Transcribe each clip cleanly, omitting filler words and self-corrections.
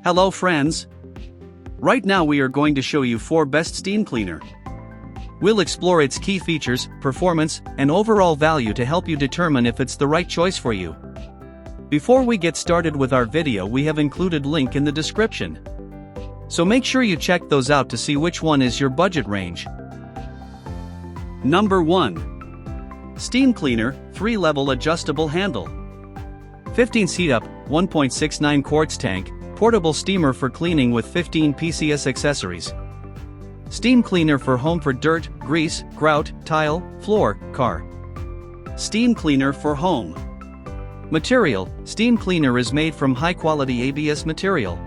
Hello friends! Right now we are going to show you 4 best steam cleaner. We'll explore its key features, performance, and overall value to help you determine if it's the right choice for you. Before we get started with our video, we have included link in the description. So make sure you check those out to see which one is your budget range. Number 1. Steam Cleaner, 3-level adjustable handle. 15 seat up, 1.69 quarts tank, portable steamer for cleaning with 15 PCS accessories. Steam cleaner for home for dirt, grease, grout, tile, floor, car. Steam cleaner for home. Material: steam cleaner is made from high-quality ABS material,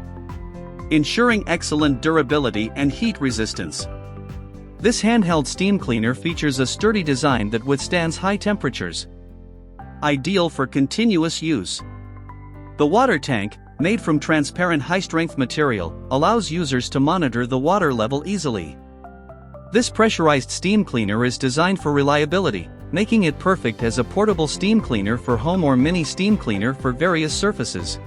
ensuring excellent durability and heat resistance. This handheld steam cleaner features a sturdy design that withstands high temperatures, ideal for continuous use. The water tank, made from transparent high-strength material, allows users to monitor the water level easily. This pressurized steam cleaner is designed for reliability, making it perfect as a portable steam cleaner for home or mini steam cleaner for various surfaces.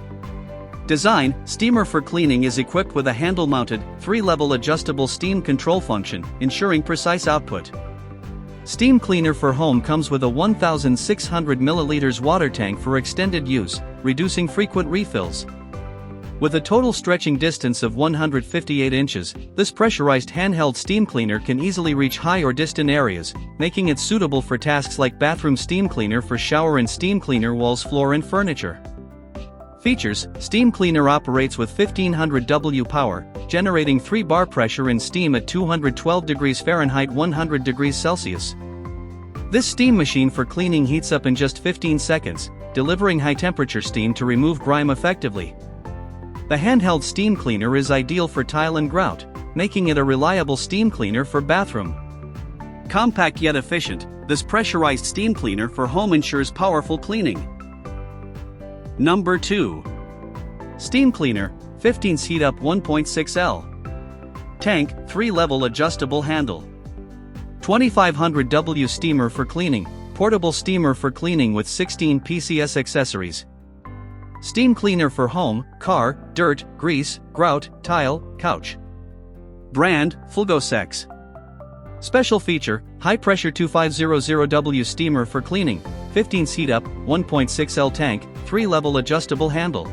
Design: steamer for cleaning is equipped with a handle-mounted, 3-level adjustable steam control function, ensuring precise output. Steam cleaner for home comes with a 1,600 ml water tank for extended use, reducing frequent refills. With a total stretching distance of 158 inches, this pressurized handheld steam cleaner can easily reach high or distant areas, making it suitable for tasks like bathroom steam cleaner for shower and steam cleaner walls, floor and furniture. Features: steam cleaner operates with 1500 W power, generating 3 bar pressure in steam at 212 degrees Fahrenheit 100 degrees Celsius. This steam machine for cleaning heats up in just 15 seconds, delivering high-temperature steam to remove grime effectively. The handheld steam cleaner is ideal for tile and grout, making it a reliable steam cleaner for bathroom. Compact yet efficient, this pressurized steam cleaner for home ensures powerful cleaning. Number 2. Steam Cleaner, 15 seat up 1.6L. Tank, 3-level adjustable handle. 2500 W steamer for cleaning, portable steamer for cleaning with 16 PCS accessories. Steam cleaner for home, car, dirt, grease, grout, tile, couch. Brand: Fulgosex. Special feature: high-pressure 2500W steamer for cleaning, 15 seat up, 1.6L tank, 3-level adjustable handle.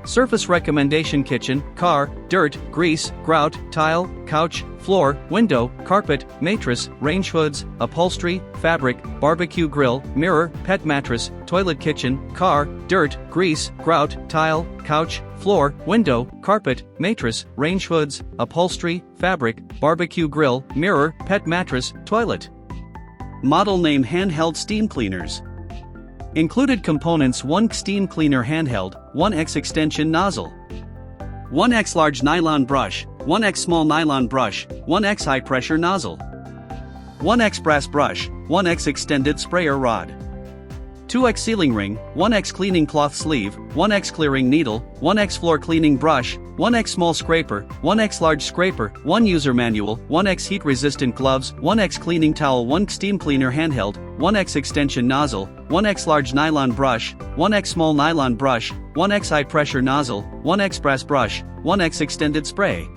Surface recommendation: kitchen, car, dirt, grease, grout, tile, couch, floor, window, carpet, mattress, range hoods, upholstery, fabric, barbecue grill, mirror, pet mattress, toilet, kitchen, car, dirt, grease, grout, tile, couch, floor, window, carpet, mattress, range hoods, upholstery, fabric, barbecue grill, mirror, pet mattress, toilet. Model name: Handheld steam cleaners. Included components: 1 steam cleaner handheld, 1x extension nozzle, 1x large nylon brush, 1x small nylon brush, 1x high pressure nozzle, 1x brass brush, 1x extended sprayer rod, 2x sealing ring, 1x cleaning cloth sleeve, 1x clearing needle, 1x floor cleaning brush, 1x small scraper, 1x large scraper, 1 user manual, 1x heat resistant gloves, 1x cleaning towel, 1 steam cleaner handheld, 1x extension nozzle, 1x large nylon brush, 1x small nylon brush, 1x high pressure nozzle, 1x brass brush, 1x extended spray.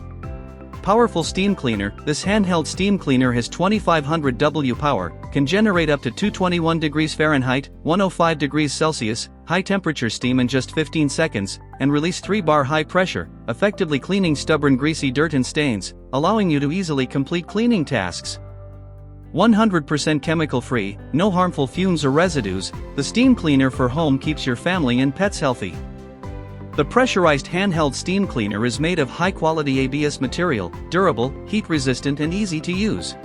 Powerful steam cleaner: this handheld steam cleaner has 2500 W power, can generate up to 221 degrees Fahrenheit, 105 degrees Celsius, high temperature steam in just 15 seconds, and release 3 bar high pressure, effectively cleaning stubborn greasy dirt and stains, allowing you to easily complete cleaning tasks. 100% chemical free, no harmful fumes or residues, the steam cleaner for home keeps your family and pets healthy. The pressurized handheld steam cleaner is made of high-quality ABS material, durable, heat-resistant and easy to use.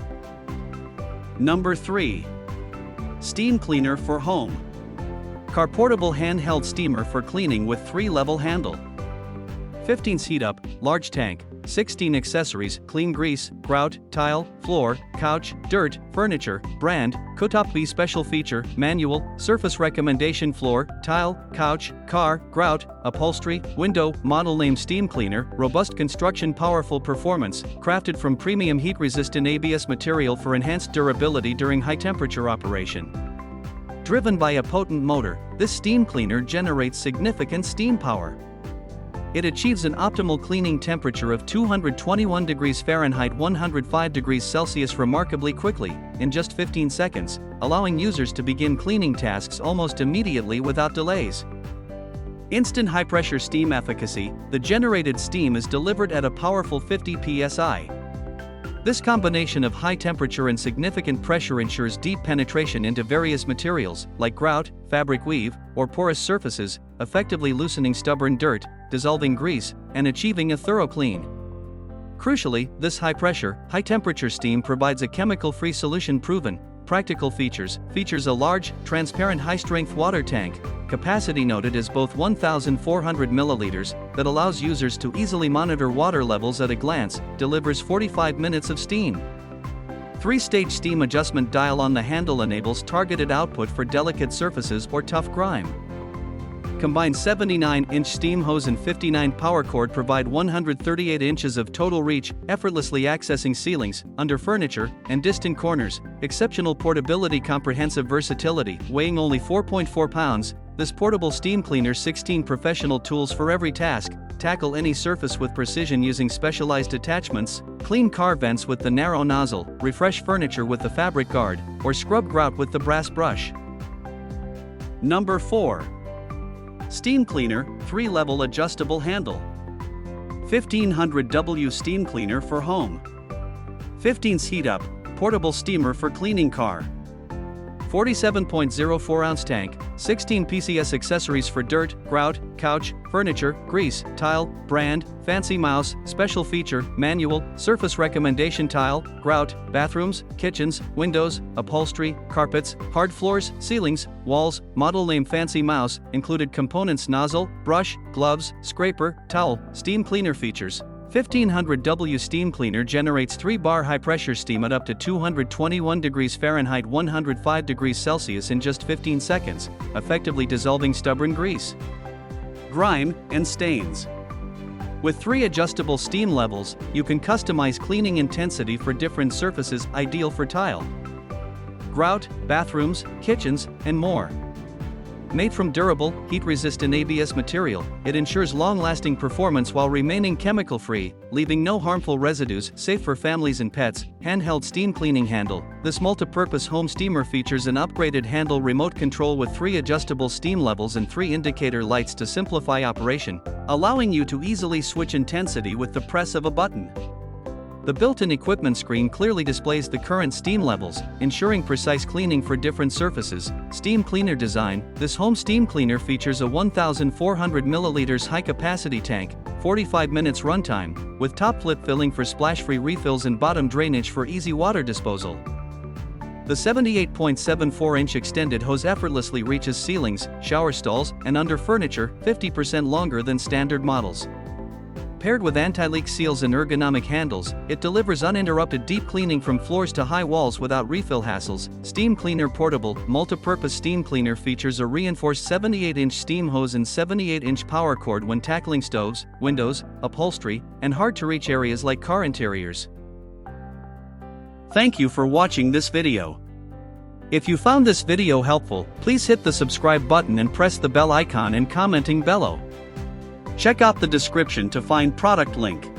Number 3. Steam Cleaner for Home. Car portable handheld steamer for cleaning with 3-level handle. 15 seat up, large tank, 16 accessories: clean grease, grout, tile, floor, couch, dirt, furniture. Brand: Kotopi. Special feature: manual, surface recommendation: floor, tile, couch, car, grout, upholstery, window. Model name: steam cleaner. Robust construction, powerful performance, crafted from premium heat-resistant ABS material for enhanced durability during high-temperature operation. Driven by a potent motor, this steam cleaner generates significant steam power. It achieves an optimal cleaning temperature of 221 degrees Fahrenheit 105 degrees Celsius remarkably quickly, in just 15 seconds, allowing users to begin cleaning tasks almost immediately without delays. Instant high-pressure steam efficacy, the generated steam is delivered at a powerful 50 psi. This combination of high temperature and significant pressure ensures deep penetration into various materials, like grout, fabric weave, or porous surfaces, effectively loosening stubborn dirt, dissolving grease, and achieving a thorough clean. Crucially, this high-pressure, high-temperature steam provides a chemical-free solution. Proven practical features a large, transparent high-strength water tank, capacity noted as both 1,400 milliliters, that allows users to easily monitor water levels at a glance, delivers 45 minutes of steam. 3-stage steam adjustment dial on the handle enables targeted output for delicate surfaces or tough grime. Combined 79-inch steam hose and 59 power cord provide 138 inches of total reach, effortlessly accessing ceilings, under furniture, and distant corners. Exceptional portability, comprehensive versatility. Weighing only 4.4 pounds, this portable steam cleaner 16 professional tools for every task. Tackle any surface with precision using specialized attachments, clean car vents with the narrow nozzle, refresh furniture with the fabric guard, or scrub grout with the brass brush. Number 4. Steam Cleaner, 3-level adjustable handle. 1500W steam cleaner for home. 15's heat up, portable steamer for cleaning car. 47.04 ounce tank, 16 PCS accessories for dirt, grout, couch, furniture, grease, tile, brand, fancy mouse, special feature, manual, surface recommendation tile, grout, bathrooms, kitchens, windows, upholstery, carpets, hard floors, ceilings, walls, model name fancy mouse, included components nozzle, brush, gloves, scraper, towel, steam cleaner features. 1500W steam cleaner generates 3-bar high-pressure steam at up to 221 degrees Fahrenheit 105 degrees Celsius in just 15 seconds, effectively dissolving stubborn grease, grime, and stains. With 3 adjustable steam levels, you can customize cleaning intensity for different surfaces, ideal for tile, grout, bathrooms, kitchens, and more. Made from durable, heat-resistant ABS material, it ensures long-lasting performance while remaining chemical-free, leaving no harmful residues. Safe for families and pets. Handheld steam cleaning handle. This multi-purpose home steamer features an upgraded handle remote control with 3 adjustable steam levels and 3 indicator lights to simplify operation, allowing you to easily switch intensity with the press of a button. The built-in equipment screen clearly displays the current steam levels, ensuring precise cleaning for different surfaces. Steam cleaner design. This home steam cleaner features a 1,400 milliliters high-capacity tank, 45 minutes runtime, with top flip filling for splash-free refills and bottom drainage for easy water disposal. The 78.74-inch extended hose effortlessly reaches ceilings, shower stalls, and under furniture, 50% longer than standard models. Paired with anti-leak seals and ergonomic handles, it delivers uninterrupted deep cleaning from floors to high walls without refill hassles. Steam cleaner portable, multi-purpose steam cleaner features a reinforced 78-inch steam hose and 78-inch power cord when tackling stoves, windows, upholstery, and hard-to-reach areas like car interiors. Thank you for watching this video. If you found this video helpful, please hit the subscribe button and press the bell icon and commenting below. Check out the description to find product link.